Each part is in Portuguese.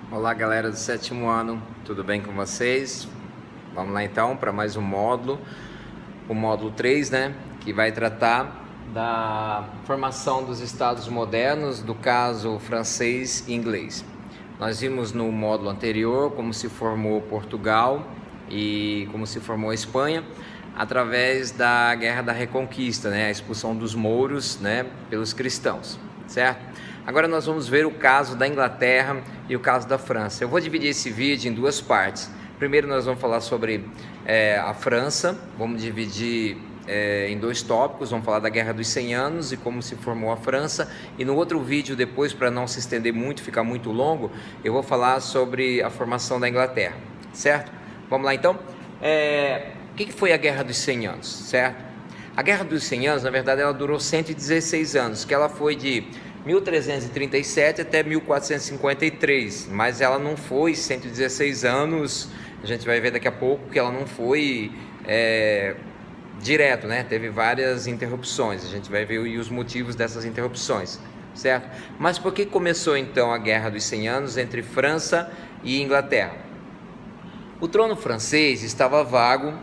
Olá, galera do sétimo ano, tudo bem com vocês? Vamos lá então para mais um módulo, o módulo 3, né? Que vai tratar da formação dos estados modernos, do caso francês e inglês. Nós vimos no módulo anterior como se formou Portugal e como se formou a Espanha através da Guerra da Reconquista, né? A expulsão dos mouros, né? Pelos cristãos, certo? Agora nós vamos ver o caso da Inglaterra e o caso da França. Eu vou dividir esse vídeo em duas partes. Primeiro nós vamos falar sobre a França, vamos dividir em dois tópicos, vamos falar da Guerra dos 100 Anos e como se formou a França. E no outro vídeo depois, para não se estender muito, ficar muito longo, eu vou falar sobre a formação da Inglaterra, certo? Vamos lá então? O que foi a Guerra dos 100 Anos, certo? A Guerra dos 100 Anos, na verdade, ela durou 116 anos, que ela foi de 1337 até 1453, mas ela não foi 116 anos, a gente vai ver daqui a pouco que ela não foi direto, né? Teve várias interrupções, a gente vai ver os motivos dessas interrupções, certo? Mas por que começou então a Guerra dos 100 Anos entre França e Inglaterra? O trono francês estava vago,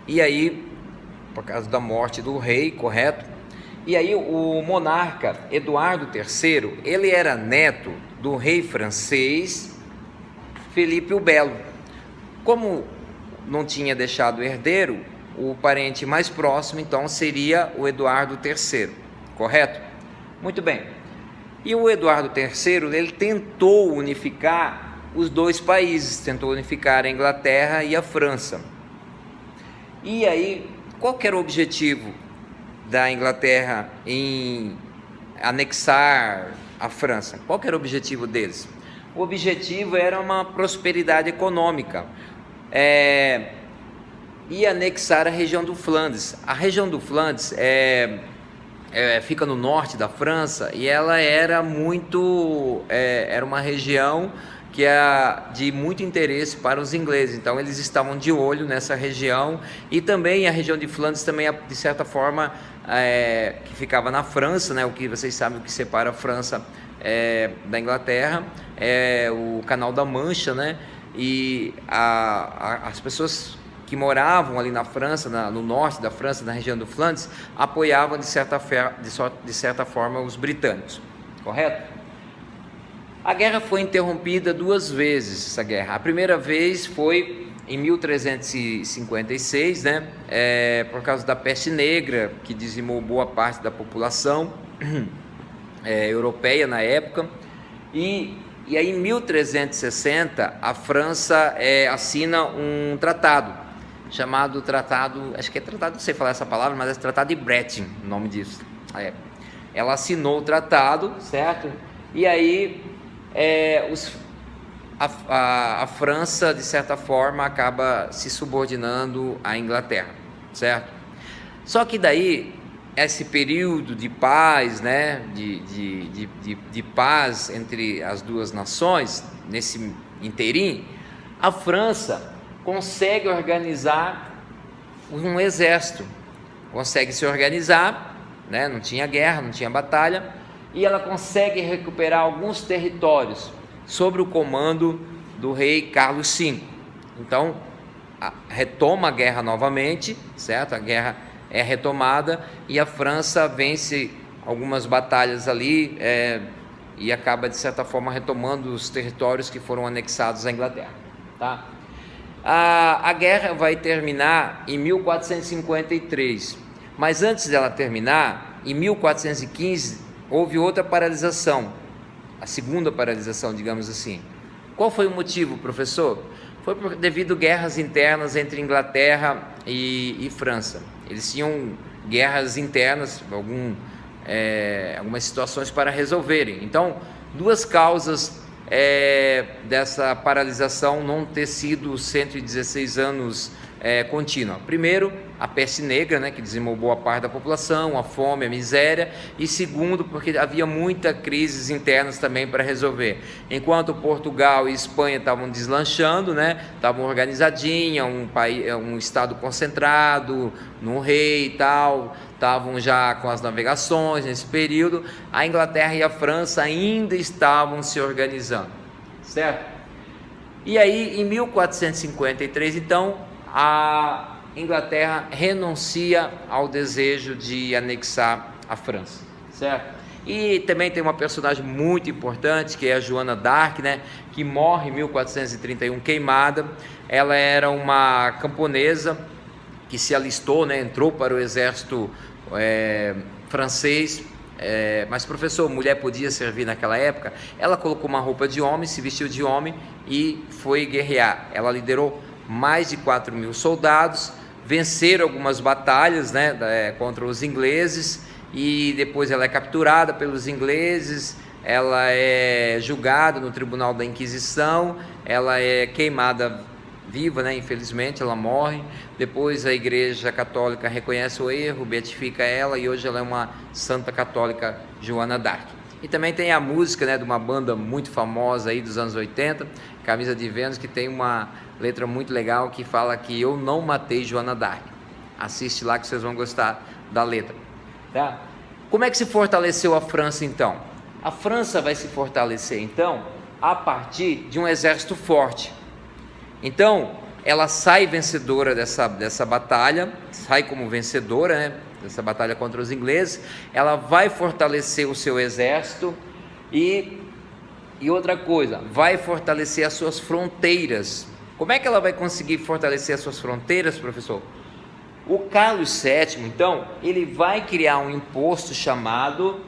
e aí, por causa da morte do rei, correto? E aí o monarca Eduardo III, ele era neto do rei francês Felipe o Belo. Como não tinha deixado herdeiro, o parente mais próximo então seria o Eduardo III, correto? Muito bem. E o Eduardo III, ele tentou unificar os dois países, tentou unificar a Inglaterra e a França. E aí, qual que era o objetivo da Inglaterra em anexar a França? Qual que era o objetivo deles? O objetivo era uma prosperidade econômica e anexar a região do Flandres. A região do Flandres fica no norte da França e ela era era uma região que é de muito interesse para os ingleses, então eles estavam de olho nessa região, e também a região de Flandres também, de certa forma, que ficava na França, né? O que vocês sabem, o que separa a França da Inglaterra é o Canal da Mancha, né? E as pessoas que moravam ali na França, no norte da França, na região do Flandres, apoiavam de certa forma os britânicos, correto? A guerra foi interrompida duas vezes, essa guerra. A primeira vez foi em 1356, né? Por causa da peste negra, que dizimou boa parte da população europeia na época. E aí em 1360 a França assina um tratado, chamado tratado, acho que é tratado, não sei falar essa palavra, mas é tratado de Bretton, o nome disso. Ela assinou o tratado, certo? E aí a França, de certa forma, acaba se subordinando à Inglaterra, certo? Só que daí, esse período de paz, né, de paz entre as duas nações, nesse interim, a França consegue organizar um exército, consegue se organizar, né? Não tinha guerra, não tinha batalha, e ela consegue recuperar alguns territórios sob o comando do rei Carlos V. Então, retoma a guerra novamente, certo? A guerra é retomada e a França vence algumas batalhas ali e acaba, de certa forma, retomando os territórios que foram anexados à Inglaterra, tá? A guerra vai terminar em 1453, mas antes dela terminar, em 1415, houve outra paralisação, a segunda paralisação, digamos assim. Qual foi o motivo, professor? Foi devido a guerras internas entre Inglaterra e França. Eles tinham guerras internas, algumas situações para resolverem. Então, duas causas dessa paralisação não ter sido 116 anos contínua. Primeiro, a peste negra, né, que dizimou boa parte da população, a fome, a miséria, e segundo, porque havia muitas crises internas também para resolver. Enquanto Portugal e Espanha estavam deslanchando, né, estavam organizadinhas, um estado concentrado, num rei e tal, estavam já com as navegações nesse período, a Inglaterra e a França ainda estavam se organizando. certo? E aí, em 1453, então, a Inglaterra renuncia ao desejo de anexar a França, certo? E também tem uma personagem muito importante, que é a Joana d'Arc, né, que morre em 1431 queimada. Ela era uma camponesa que se alistou, né, entrou para o exército francês. Mas professor, mulher podia servir naquela época? Ela colocou uma roupa de homem, se vestiu de homem e foi guerrear. Ela liderou mais de 4.000 soldados, venceram algumas batalhas, né, contra os ingleses, e depois ela é capturada pelos ingleses, ela é julgada no Tribunal da Inquisição, ela é queimada viva, né? Infelizmente ela morre. Depois a Igreja Católica reconhece o erro, beatifica ela, e hoje ela é uma santa católica, Joana d'Arc. E também tem a música, né, de uma banda muito famosa aí dos anos 80, Camisa de Vênus, que tem uma letra muito legal que fala que eu não matei Joana d'Arc. Assiste lá que vocês vão gostar da letra, tá? Como é que se fortaleceu a França então? A França vai se fortalecer então a partir de um exército forte. Então ela sai vencedora dessa batalha, sai como vencedora, né, dessa batalha contra os ingleses. Ela vai fortalecer o seu exército e outra coisa, vai fortalecer as suas fronteiras. Como é que ela vai conseguir fortalecer as suas fronteiras, professor? O Carlos VII, então, ele vai criar um imposto chamado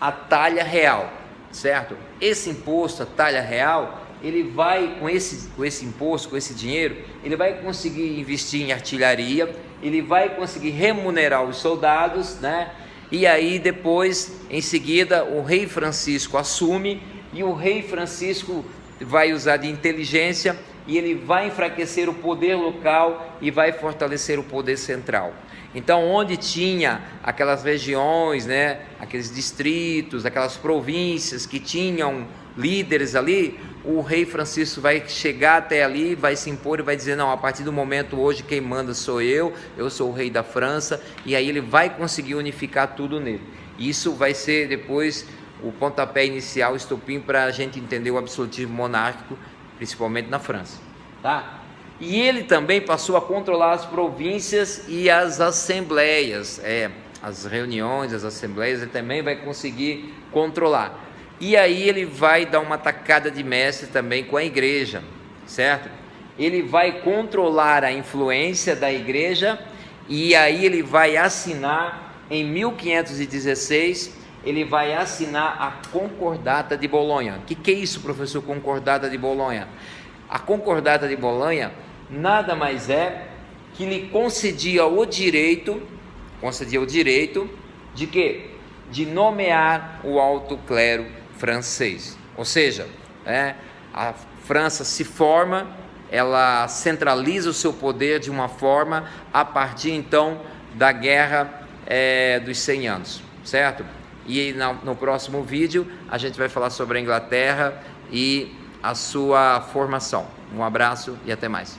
a talha real, certo? Esse imposto, a talha real, ele vai, com esse imposto, com esse dinheiro, ele vai conseguir investir em artilharia, ele vai conseguir remunerar os soldados, né? E aí depois, em seguida, o rei Francisco assume, e o rei Francisco vai usar de inteligência, e ele vai enfraquecer o poder local e vai fortalecer o poder central. Então, onde tinha aquelas regiões, né, aqueles distritos, aquelas províncias que tinham líderes ali, o rei Francisco vai chegar até ali, vai se impor e vai dizer: não, a partir do momento hoje quem manda sou eu sou o rei da França, e aí ele vai conseguir unificar tudo nele. Isso vai ser depois o pontapé inicial, o estopim, para a gente entender o absolutismo monárquico, principalmente na França, tá? E ele também passou a controlar as províncias e as assembleias, as reuniões, as assembleias, ele também vai conseguir controlar. E aí ele vai dar uma tacada de mestre também com a igreja, certo? Ele vai controlar a influência da igreja, e aí ele vai assinar, em 1516, ele vai assinar a Concordata de Bolonha. O que é isso, professor, Concordata de Bolonha? A Concordata de Bolonha nada mais é que lhe concedia o direito de quê? De nomear o alto clero francês. Ou seja, a França se forma, ela centraliza o seu poder de uma forma a partir então da Guerra dos 100 anos, certo? E no próximo vídeo a gente vai falar sobre a Inglaterra e a sua formação. Um abraço e até mais.